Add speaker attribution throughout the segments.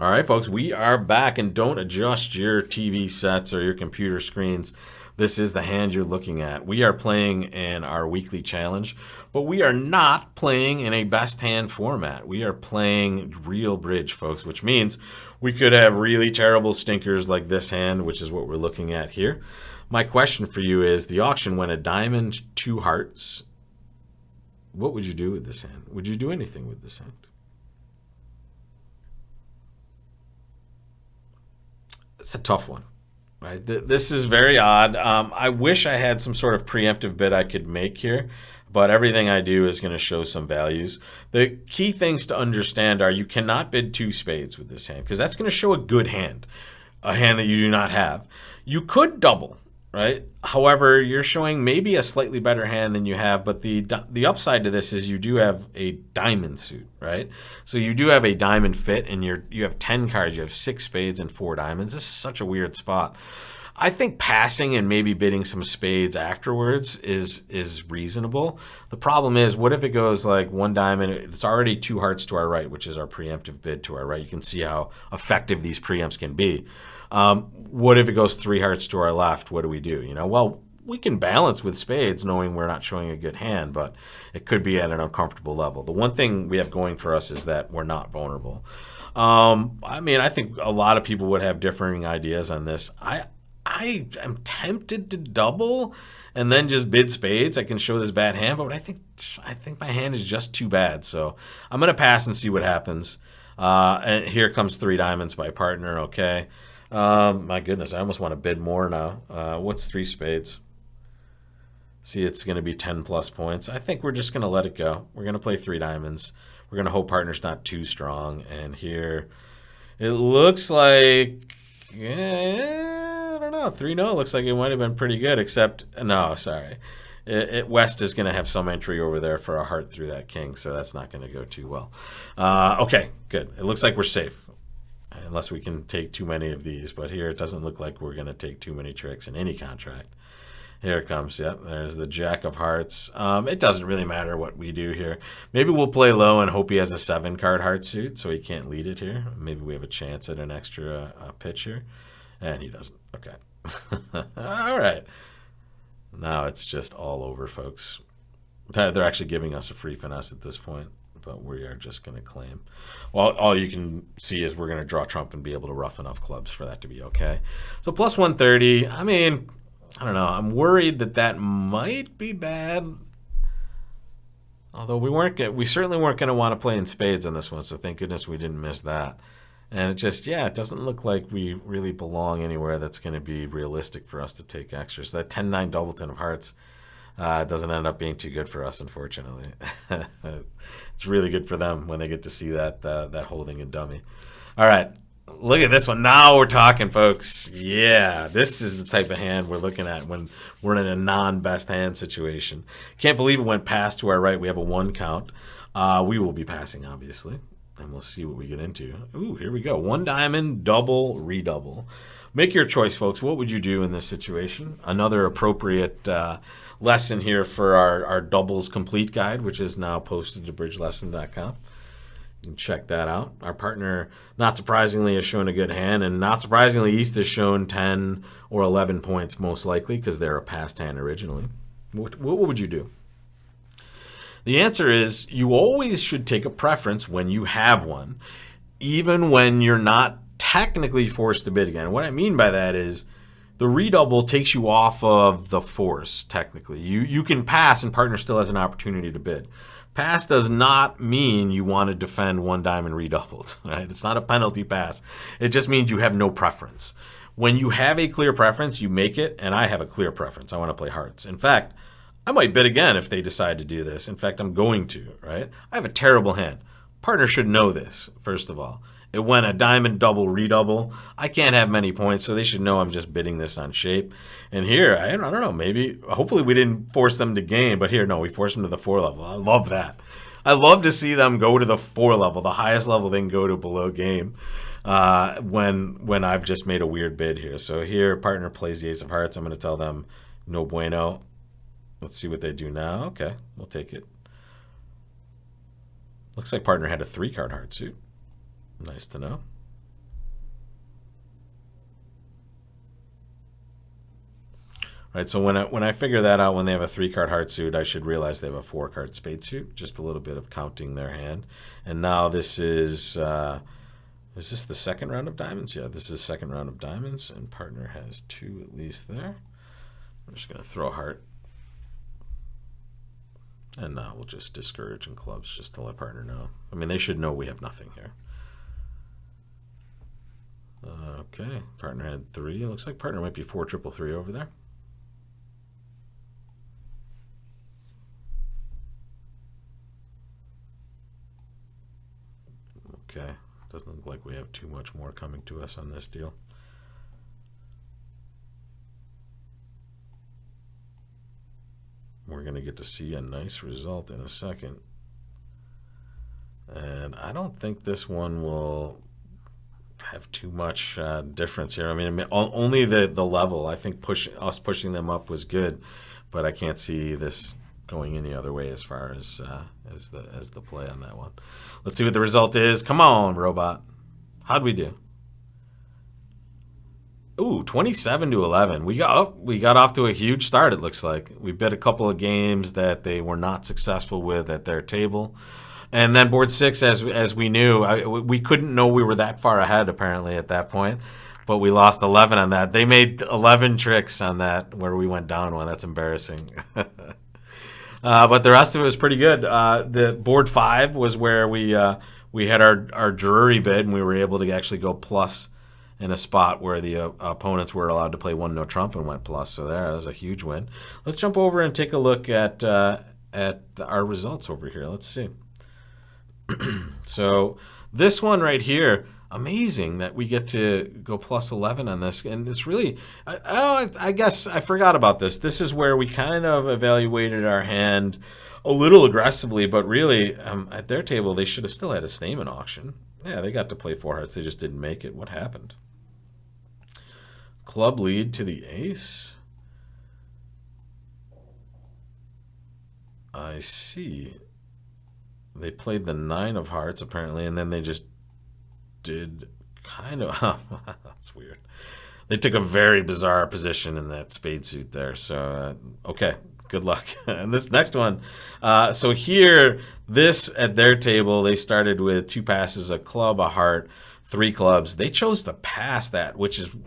Speaker 1: All right, folks, we are back, and don't adjust your TV sets or your computer screens. This is the hand you're looking at. We are playing in our weekly challenge, but we are not playing in a best hand format. We are playing real bridge, folks, which means we could have really terrible stinkers like this hand, which is what we're looking at here. My question for you is, the auction went a diamond, two hearts. What would you do with this hand? Would you do anything with this hand? It's a tough one, right? This is very odd. I wish I had some sort of preemptive bid I could make here, but everything I do is going to show some values. The key things to understand are you cannot bid two spades with this hand because that's going to show a good hand, a hand that you do not have. You could double, right? However, you're showing maybe a slightly better hand than you have, but the upside to this is you do have a diamond suit, right? So you do have a diamond fit, and you have 10 cards, you have 6 spades and 4 diamonds. This is such a weird spot. I think passing and maybe bidding some spades afterwards is reasonable. The problem is, what if it goes like one diamond? It's already 2 hearts to our right, which is our preemptive bid to our right. You can see how effective these preempts can be. What if it goes 3 hearts to our left? What do we do? Well, we can balance with spades knowing we're not showing a good hand, but it could be at an uncomfortable level. The one thing we have going for us is that we're not vulnerable. I think a lot of people would have differing ideas on this. I am tempted to double and then just bid spades. I can show this bad hand, but I think my hand is just too bad. So I'm going to pass and see what happens. And here comes 3 diamonds by partner. Okay. My goodness, I almost want to bid more now. What's 3 spades? See, it's going to be 10 plus points. I think we're just going to let it go. We're going to play 3 diamonds. We're going to hope partner's not too strong. And here, it looks like, I don't know, 3-0 looks like it might have been pretty good, except, no, sorry. West is going to have some entry over there for a heart through that king, so that's not going to go too well. Okay, good. It looks like we're safe. Unless we can take too many of these. But here it doesn't look like we're going to take too many tricks in any contract. Here it comes. Yep, there's the Jack of Hearts. It doesn't really matter what we do here. Maybe we'll play low and hope he has a 7-card heart suit so he can't lead it here. Maybe we have a chance at an extra pitch here. And he doesn't. Okay. All right. Now it's just all over, folks. They're actually giving us a free finesse at this point. But we are just going to claim. Well, all you can see is we're going to draw trump and be able to rough enough clubs for that to be okay. So plus 130. I don't know. I'm worried that might be bad. Although we certainly weren't going to want to play in spades on this one. So thank goodness we didn't miss that. And it doesn't look like we really belong anywhere that's going to be realistic for us to take extra. So that 10-9 doubleton of hearts. Doesn't end up being too good for us, unfortunately. It's really good for them when they get to see that holding and dummy. All right, look at this one. Now we're talking, folks. Yeah, this is the type of hand we're looking at when we're in a non-best hand situation. Can't believe it went past to our right. We have a 1 count. We will be passing, obviously, and we'll see what we get into. Ooh, here we go. 1 diamond, double, redouble. Make your choice, folks. What would you do in this situation? Another appropriate lesson here for our doubles complete guide, which is now posted to bridgelesson.com. You can check that out. Our partner, not surprisingly, has shown a good hand, and not surprisingly, East has shown 10 or 11 points most likely because they're a past hand originally. What would you do? The answer is you always should take a preference when you have one, even when you're not technically forced to bid again. What I mean by that is the redouble takes you off of the force, technically. You can pass and partner still has an opportunity to bid. Pass does not mean you want to defend 1 diamond redoubled, right? It's not a penalty pass. It just means you have no preference. When you have a clear preference, you make it, and I have a clear preference. I want to play hearts. In fact, I might bid again if they decide to do this. In fact, I'm going to, right? I have a terrible hand. Partner should know this, first of all. It went a diamond double redouble. I can't have many points, so they should know I'm just bidding this on shape. And here, I don't know, hopefully we didn't force them to game, but here, no, we forced them to the 4 level. I love that. I love to see them go to the 4 level, the highest level they can go to below game, when I've just made a weird bid here. So here, partner plays the ace of hearts. I'm going to tell them no bueno. Let's see what they do now. Okay, we'll take it. Looks like partner had a 3-card heart suit. Nice to know. right? So when I figure that out, when they have a 3-card heart suit, I should realize they have a 4-card spade suit. Just a little bit of counting their hand. And now this is this the second round of diamonds? Yeah, this is the second round of diamonds, and partner has 2 at least there. I'm just going to throw a heart. And now we'll just discourage in clubs just to let partner know. I mean, they should know we have nothing here. Okay, partner had 3. It looks like partner might be 4-3-3 over there. Okay, doesn't look like we have too much more coming to us on this deal. We're going to get to see a nice result in a second. And I don't think this one will have too much difference here. I mean, only the level. I think us pushing them up was good, but I can't see this going any other way as far as the play on that one. Let's see what the result is. Come on, robot. How'd we do? Ooh, 27-11. We got off to a huge start, it looks like. We bet a couple of games that they were not successful with at their table. And then board 6, as we knew, we couldn't know we were that far ahead, apparently, at that point. But we lost 11 on that. They made 11 tricks on that where we went down one. That's embarrassing. But the rest of it was pretty good. The board 5 was where we had our Drury bid, and we were able to actually go plus in a spot where the opponents were allowed to play 1 no trump and went plus. So that was a huge win. Let's jump over and take a look at our results over here. Let's see. So this one right here, amazing that we get to go plus 11 on this. And it's really, I guess I forgot about this. This is where we kind of evaluated our hand a little aggressively, but really at their table, they should have still had a Stayman auction. Yeah, they got to play 4 hearts. They just didn't make it. What happened? Club lead to the ace. I see. They played the 9 of hearts, apparently, and then they just did kind of... that's weird. They took a very bizarre position in that spade suit there. So, okay, good luck. And this next one, so here, this at their table, they started with 2 passes, a club, a heart, 3 clubs. They chose to pass that,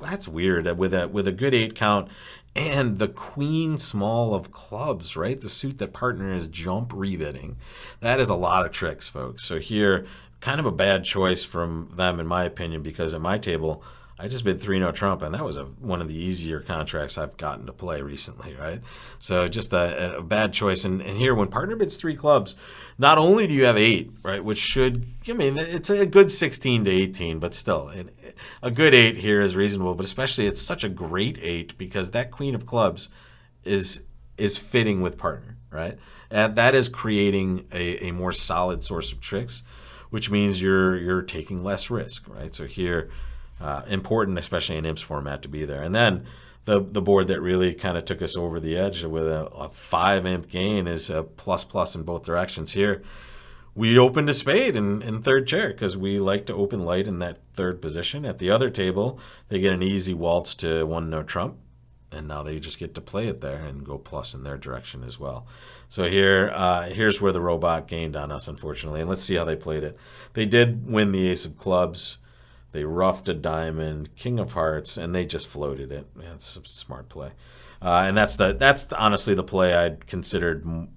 Speaker 1: that's weird, with a good 8 count. And the queen small of clubs, right? The suit that partner is jump rebidding. That is a lot of tricks, folks. So here, kind of a bad choice from them, in my opinion, because at my table, I just bid 3 no trump, and that was one of the easier contracts I've gotten to play recently, right? So just a bad choice. And here, when partner bids 3 clubs, not only do you have 8, right, which should, I mean, it's a good 16 to 18, but still, a good 8 here is reasonable, but especially it's such a great 8 because that queen of clubs is fitting with partner, right? And that is creating a more solid source of tricks, which means you're taking less risk, right? So here, important, especially in IMPS format, to be there. And then the board that really kind of took us over the edge with a 5 imp gain is a plus in both directions. Here, we opened a spade in 3rd chair because we like to open light in that 3rd position. At the other table, they get an easy waltz to 1 no trump, and now they just get to play it there and go plus in their direction as well. So here's where the robot gained on us, unfortunately. And let's see how they played it. They did win the ace of clubs. They roughed a diamond, king of hearts, and they just floated it. Yeah, it's a smart play. And that's honestly the play I'd considered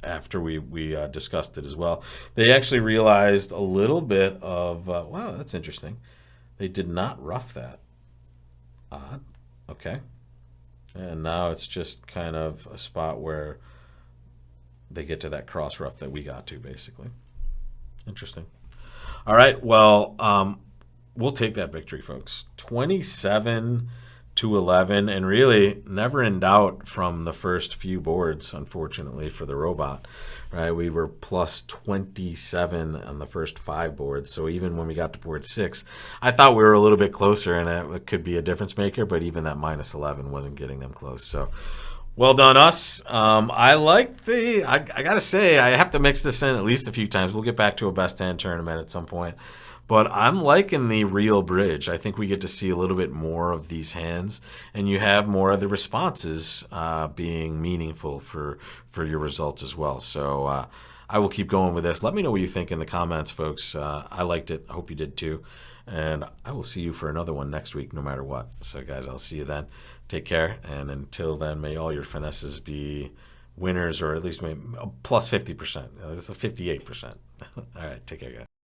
Speaker 1: after we discussed it as well. They actually realized a little bit of, wow, that's interesting. They did not rough that. Odd. Okay. And now it's just kind of a spot where they get to that cross rough that we got to, basically. Interesting. All right, well, we'll take that victory, folks. 27-11, and really never in doubt from the first few boards, unfortunately, for the robot. Right, we were plus 27 on the first 5 boards, so even when we got to board 6, I thought we were a little bit closer, and it could be a difference maker, but even that minus 11 wasn't getting them close. So well done, us. I like I got to say, I have to mix this in at least a few times. We'll get back to a best 10 tournament at some point. But I'm liking the real bridge. I think we get to see a little bit more of these hands, and you have more of the responses being meaningful for your results as well. So I will keep going with this. Let me know what you think in the comments, folks. I liked it. I hope you did too. And I will see you for another one next week, no matter what. So, guys, I'll see you then. Take care. And until then, may all your finesses be winners, or at least maybe plus 50%. This is a 58%. All right. Take care, guys.